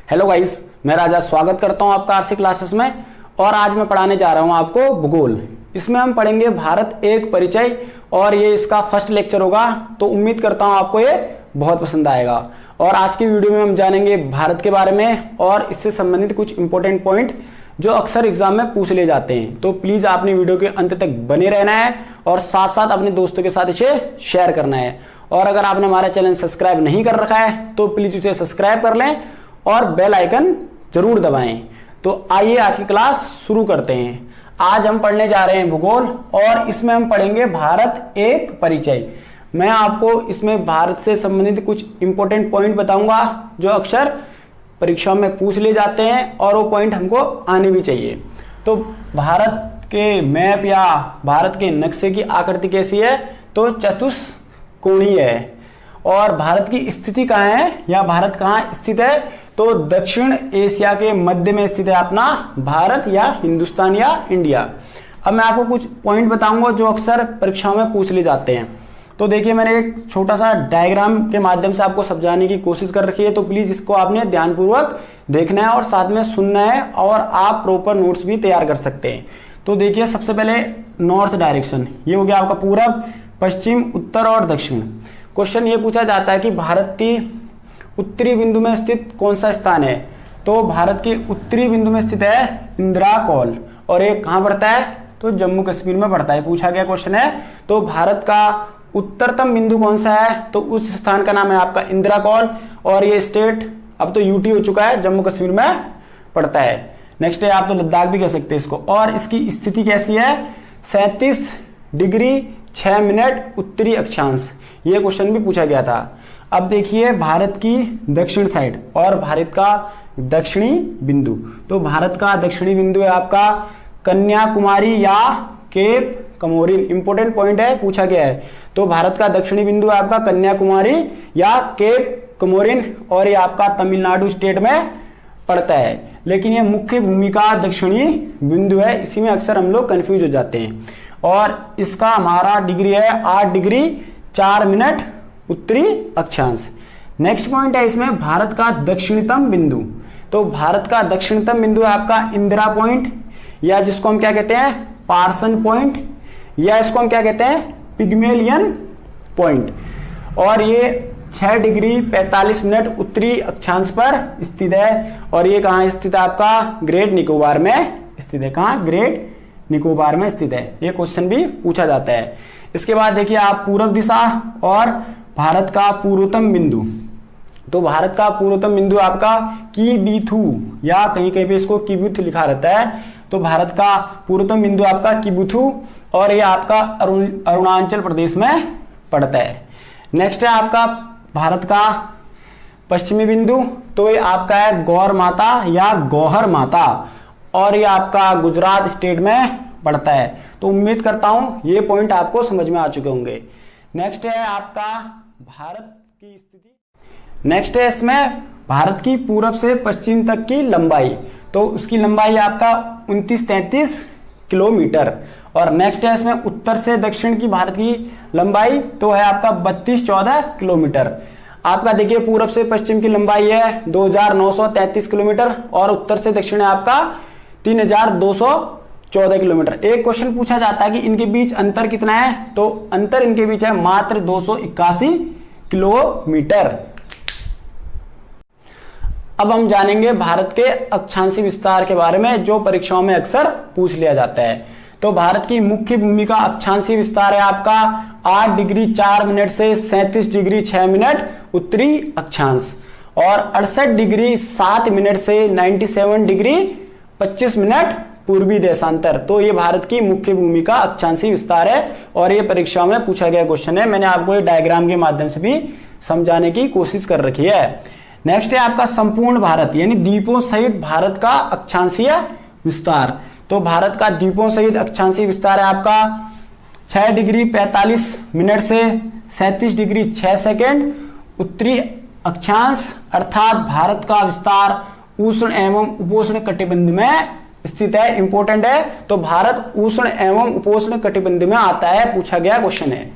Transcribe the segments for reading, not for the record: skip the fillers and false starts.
Hello guys, मैं राजा स्वागत करता हूं आपका आरसी क्लासेस में। और आज मैं पढ़ाने जा रहा हूं आपको भूगोल। इसमें हम पढ़ेंगे भारत एक परिचय और ये इसका फर्स्ट लेक्चर होगा, तो उम्मीद करता हूं आपको ये बहुत पसंद आएगा। और आज की वीडियो में हम जानेंगे भारत के बारे में और इससे संबंधित कुछ इंपॉर्टेंट पॉइंट जो अक्सर एग्जाम में पूछ ले जाते हैं। तो प्लीज आपने वीडियो के अंत तक बने रहना है और साथ साथ अपने दोस्तों के साथ इसे शेयर करना है। और अगर आपने हमारा चैनल सब्सक्राइब नहीं कर रखा है तो प्लीज उसे सब्सक्राइब कर लें और बेल आइकन जरूर दबाएं। तो आइए आज की क्लास शुरू करते हैं। आज हम पढ़ने जा रहे हैं भूगोल और इसमें हम पढ़ेंगे भारत एक परिचय। मैं आपको इसमें भारत से संबंधित कुछ इंपॉर्टेंट पॉइंट बताऊंगा जो अक्सर परीक्षाओं में पूछ ले जाते हैं और वो पॉइंट हमको आने भी चाहिए। तो भारत के मैप या भारत के नक्शे की आकृति कैसी है? तो चतुष्कोणीय है। और भारत की स्थिति कहाँ है या भारत कहाँ स्थित है? तो दक्षिण एशिया के मध्य में स्थित है अपना भारत या हिंदुस्तान या इंडिया। अब मैं आपको कुछ पॉइंट बताऊंगा जो अक्सर परीक्षाओं में पूछ ले जाते हैं। तो देखिए, मैंने एक छोटा सा डायग्राम के माध्यम से आपको समझाने की कोशिश कर रखी है, तो प्लीज इसको आपने ध्यानपूर्वक देखना है और साथ में सुनना है और आप प्रॉपर नोट्स भी तैयार कर सकते हैं। तो देखिए, सबसे पहले नॉर्थ डायरेक्शन, ये हो गया आपका पूरब, पश्चिम, उत्तर और दक्षिण। क्वेश्चन ये पूछा जाता है कि भारत की उत्तरी बिंदु में स्थित कौन सा स्थान है? तो भारत के उत्तरी बिंदु में स्थित है इंद्राकोल। और ये कहां पड़ता है? तो जम्मू कश्मीर में पड़ता है, पूछा गया क्वेश्चन है। तो भारत का उत्तरतम बिंदु कौन सा है? तो उस स्थान का नाम है आपका इंद्राकोल। और ये स्टेट अब तो यूटी हो चुका है, जम्मू कश्मीर में पड़ता है। नेक्स्ट है, आप तो लद्दाख भी कह सकते हैं इसको। और इसकी स्थिति कैसी है? 37 डिग्री 6 मिनट उत्तरी अक्षांश। ये क्वेश्चन भी पूछा गया था। अब देखिए भारत की दक्षिण साइड और भारत का दक्षिणी बिंदु। तो भारत का दक्षिणी बिंदु है आपका कन्याकुमारी या केप कमोरिन। इंपॉर्टेंट पॉइंट है, पूछा गया है। तो भारत का दक्षिणी बिंदु है आपका कन्याकुमारी या केप कमोरिन और ये आपका तमिलनाडु स्टेट में पड़ता है। लेकिन ये मुख्य भूमि का दक्षिणी बिंदु है, इसी में अक्सर हम लोग कंफ्यूज हो जाते हैं। और इसका हमारा डिग्री है 8 डिग्री 4 मिनट उत्तरी अक्षांश। नेक्स्ट पॉइंट है इसमें भारत का दक्षिणतम बिंदु। तो भारत का दक्षिणतम बिंदु है आपका इंदिरा पॉइंट या जिसको हम क्या कहते हैं पार्सन पॉइंट, या इसको हम क्या कहते हैं पिग्मेलियन पॉइंट। और ये 6 डिग्री 45 मिनट उत्तरी अक्षांश पर स्थित है। और ये कहाँ स्थित है? आपका ग्रेट निकोबार में स्थित है। कहाँ? ग्रेट निकोबार में स्थित है। ये क्वेश्चन भी पूछा जाता है। इसके बाद देखिए आप पूर्व दिशा और भारत का पूर्वोत्तम बिंदु। तो भारत का पूर्वोत्तम बिंदु आपका किबुथु या कहीं कहीं पे इसको किबुथ लिखा रहता है। तो भारत का पूर्वोत्तम बिंदु आपका किबुथु और ये आपका अरुणाचल प्रदेश में पड़ता है। नेक्स्ट है आपका भारत का पश्चिमी बिंदु। तो ये आपका है गौर माता या गौहर माता और ये आपका गुजरात स्टेट में पड़ता है। तो उम्मीद करता हूं ये पॉइंट आपको समझ में आ चुके होंगे। नेक्स्ट है आपका भारत की स्थिति। नेक्स्ट है इसमें भारत की पूरब से पश्चिम तक की लंबाई। तो उसकी लंबाई आपका 29-33 किलोमीटर। और नेक्स्ट है इसमें उत्तर से दक्षिण की भारत की लंबाई तो है आपका 32-14 किलोमीटर। आपका देखिए पूरब से पश्चिम की लंबाई है 2933 किलोमीटर और उत्तर से दक्षिण है आपका 3214 किलोमीटर। एक क्वेश्चन पूछा जाता है कि इनके बीच अंतर कितना है? तो अंतर इनके बीच है मात्र 281 किलोमीटर। अब हम जानेंगे भारत के अक्षांशी विस्तार के बारे में जो परीक्षाओं में अक्सर पूछ लिया जाता है। तो भारत की मुख्य भूमि का अक्षांशी विस्तार है आपका 8 डिग्री 4 मिनट से 37 डिग्री 6 मिनट उत्तरी अक्षांश और 68 डिग्री 7 मिनट से 97 डिग्री 25 मिनट पूर्वी देशांतर। तो ये भारत की मुख्य भूमि का अक्षांशी विस्तार है और ये परीक्षाओं में पूछा गया क्वेश्चन है। मैंने आपको ये डायग्राम के माध्यम से भी समझाने की कोशिश कर रखी है। नेक्स्ट है आपका संपूर्ण भारत यानी द्वीपों सहित भारत का अक्षांशीय विस्तार। तो भारत का द्वीपों सहित अक्षांशीय विस्तार है आपका 6 डिग्री 45 मिनट से 37 डिग्री 6 सेकेंड उत्तरी अक्षांश, अर्थात भारत का विस्तार उष्ण एवं उपोष्ण कटिबंध में स्थित है। इंपॉर्टेंट है। तो भारत उष्ण एवं उपोष्ण कटिबंध में आता है, पूछा गया क्वेश्चन है।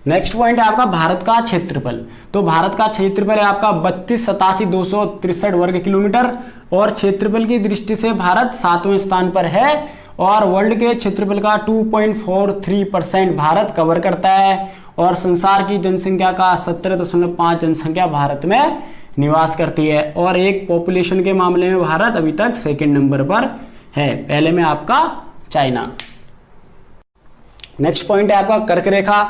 नेक्स्ट पॉइंट है आपका भारत का क्षेत्रफल। तो भारत का क्षेत्रफल है आपका 32,87,263 वर्ग किलोमीटर और क्षेत्रफल की दृष्टि से भारत 7वें स्थान पर है और वर्ल्ड के क्षेत्रफल का 2.43% भारत कवर करता है और संसार की जनसंख्या का 17.5 जनसंख्या भारत में निवास करती है और एक पॉपुलेशन के मामले में भारत अभी तक सेकंड नंबर पर है, पहले में आपका चाइना। नेक्स्ट पॉइंट है आपका कर्क रेखा।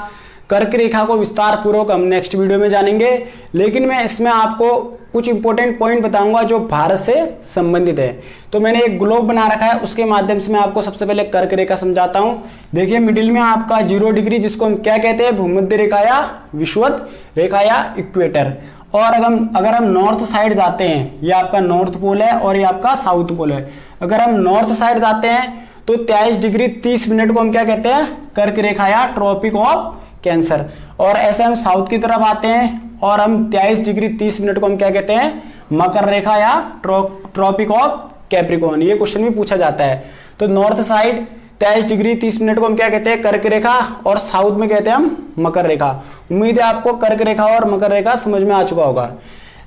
कर्क रेखा को विस्तार पूर्वक हम नेक्स्ट वीडियो में जानेंगे, लेकिन मैं इसमें आपको कुछ इंपॉर्टेंट पॉइंट बताऊंगा जो भारत से संबंधित है। तो मैंने एक ग्लोब बना रखा है, उसके माध्यम से मैं आपको सबसे पहले कर्क रेखा समझाता हूं। देखिए मिडिल में आपका 0 डिग्री, जिसको हम क्या कहते हैं, भूमध्य रेखा या विषुवत रेखा या इक्वेटर। और अगर हम नॉर्थ साइड जाते हैं, ये आपका नॉर्थ पोल है और ये आपका साउथ पोल है। अगर हम नॉर्थ साइड जाते हैं तो 23 डिग्री 30 मिनट को हम क्या कहते हैं, कर्क रेखा या ट्रॉपिक ऑफ कैंसर। और ऐसे हम साउथ की तरफ आते हैं और हम 23 डिग्री 30 मिनट को हम क्या कहते हैं, मकर रेखा या ट्रॉपिक ऑफ कैप्रिकॉर्न। ये क्वेश्चन भी पूछा जाता है। तो नॉर्थ साइड 23 डिग्री 30 मिनट को हम क्या कहते हैं, कर्क रेखा, और साउथ में कहते हैं हम मकर रेखा। उम्मीद है आपको कर्क रेखा और मकर रेखा समझ में आ चुका होगा।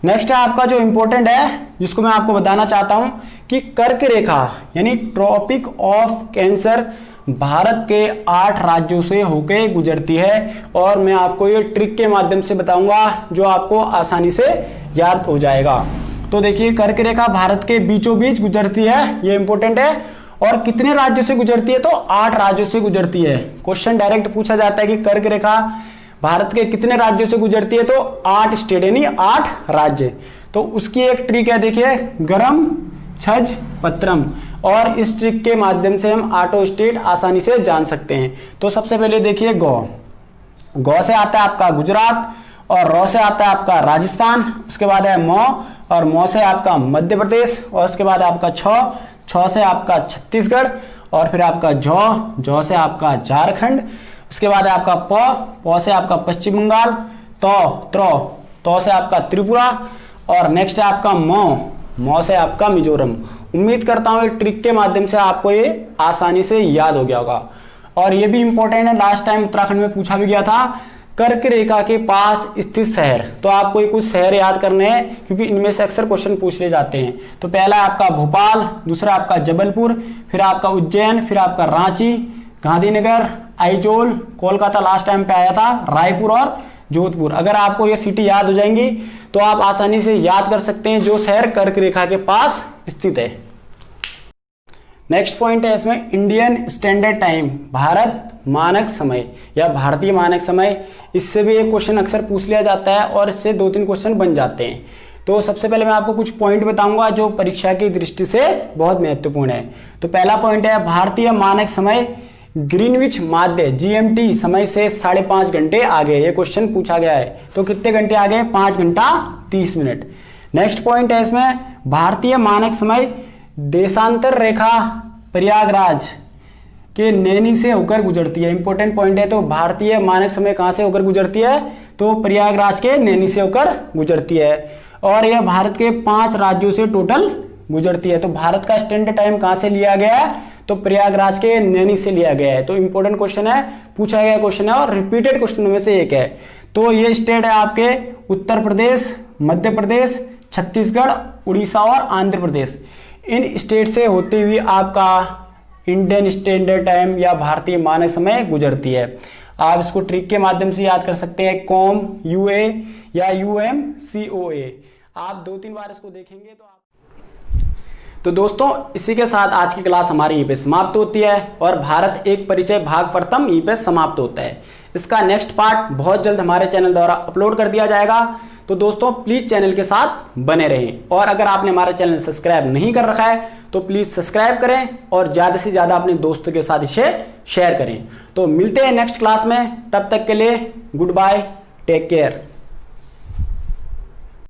नेक्स्ट है आपका जो इंपॉर्टेंट है, जिसको मैं आपको बताना चाहता हूं कि कर्क रेखा यानी ट्रॉपिक ऑफ कैंसर भारत के 8 राज्यों से होकर गुजरती है और मैं आपको ये ट्रिक के माध्यम से बताऊंगा जो आपको आसानी से याद हो जाएगा। तो देखिए कर्क रेखा भारत के बीचों बीच गुजरती है, ये इंपॉर्टेंट है। और कितने राज्यों से गुजरती है, तो 8 राज्यों से गुजरती है। क्वेश्चन डायरेक्ट पूछा जाता है कि कर्क रेखा भारत के कितने राज्यों से गुजरती है, तो 8 स्टेट यानी 8 राज्य। तो उसकी एक ट्रिक है, देखिए गरम छज पत्रम, और इस ट्रिक के माध्यम से हम 8 स्टेट आसानी से जान सकते हैं। तो सबसे पहले देखिए गौ से आता है आपका गुजरात, और रौ से आता है आपका राजस्थान, उसके बाद है मौ, और मौ से आपका मध्य प्रदेश, और उसके बाद आपका छ से आपका छत्तीसगढ़, और फिर आपका झौ से आपका झारखंड, उसके बाद है आपका प से आपका पश्चिम बंगाल, तो से आपका त्रिपुरा, और नेक्स्ट है आपका मौ से आपका मिजोरम। उम्मीद करता हूं ट्रिक के माध्यम से आपको ये आसानी से याद हो गया होगा। और ये भी इंपॉर्टेंट है, लास्ट टाइम उत्तराखंड में पूछा भी गया था, कर्क रेखा के पास स्थित शहर। तो आपको ये कुछ शहर याद करने हैं क्योंकि इनमें से अक्सर क्वेश्चन पूछ ले जाते हैं। तो पहला है आपका भोपाल, दूसरा आपका जबलपुर, फिर आपका उज्जैन, फिर आपका रांची, गांधीनगर, आइजोल, कोलकाता लास्ट टाइम पे आया था, रायपुर और जोधपुर। अगर आपको ये सिटी याद हो जाएंगी तो आप आसानी से याद कर सकते हैं जो शहर कर्क रेखा के पास स्थित है। नेक्स्ट पॉइंट है इसमें इंडियन स्टैंडर्ड टाइम, भारत मानक समय या भारतीय मानक समय। इससे भी एक क्वेश्चन अक्सर पूछ लिया जाता है और इससे 2-3 क्वेश्चन बन जाते हैं। तो सबसे पहले मैं आपको कुछ पॉइंट बताऊंगा जो परीक्षा की दृष्टि से बहुत महत्वपूर्ण है। तो पहला पॉइंट है भारतीय मानक समय ग्रीनविच माध्य GMT समय से 5.5 घंटे आगे। ये क्वेश्चन पूछा गया है। तो कितने घंटे आगे, 5 घंटा 30 मिनट। नेक्स्ट पॉइंट है इसमें भारतीय मानक समय देशांतर रेखा प्रयागराज के नैनी से होकर गुजरती है। इंपॉर्टेंट पॉइंट है। तो भारतीय मानक समय कहां से होकर गुजरती है, तो प्रयागराज के नैनी से होकर गुजरती है और यह भारत के 5 राज्यों से टोटल गुजरती है। तो भारत का स्टैंडर्ड टाइम कहां से लिया गया है, तो प्रयागराज के नैनी से लिया गया है। तो इंपॉर्टेंट क्वेश्चन है, पूछा गया क्वेश्चन है और रिपीटेड क्वेश्चन में से एक है। तो ये स्टेट है आपके उत्तर प्रदेश, मध्य प्रदेश, छत्तीसगढ़, उड़ीसा और आंध्र प्रदेश। इन स्टेट से होते हुए आपका इंडियन स्टैंडर्ड टाइम या भारतीय मानक समय गुजरती है। आप इसको ट्रिक के माध्यम से याद कर सकते हैं, कॉम UA या UMCOA। आप 2-3 बार इसको देखेंगे तो तो दोस्तों इसी के साथ आज की क्लास हमारी यहीं पे समाप्त होती है और भारत एक परिचय भाग प्रथम यहीं पे समाप्त होता है। इसका नेक्स्ट पार्ट बहुत जल्द हमारे चैनल द्वारा अपलोड कर दिया जाएगा। तो दोस्तों प्लीज चैनल के साथ बने रहें और अगर आपने हमारा चैनल सब्सक्राइब नहीं कर रखा है तो प्लीज सब्सक्राइब करें और ज्यादा से ज्यादा अपने दोस्तों के साथ इसे शेयर करें। तो मिलते हैं नेक्स्ट क्लास में, तब तक के लिए गुड बाय, टेक केयर।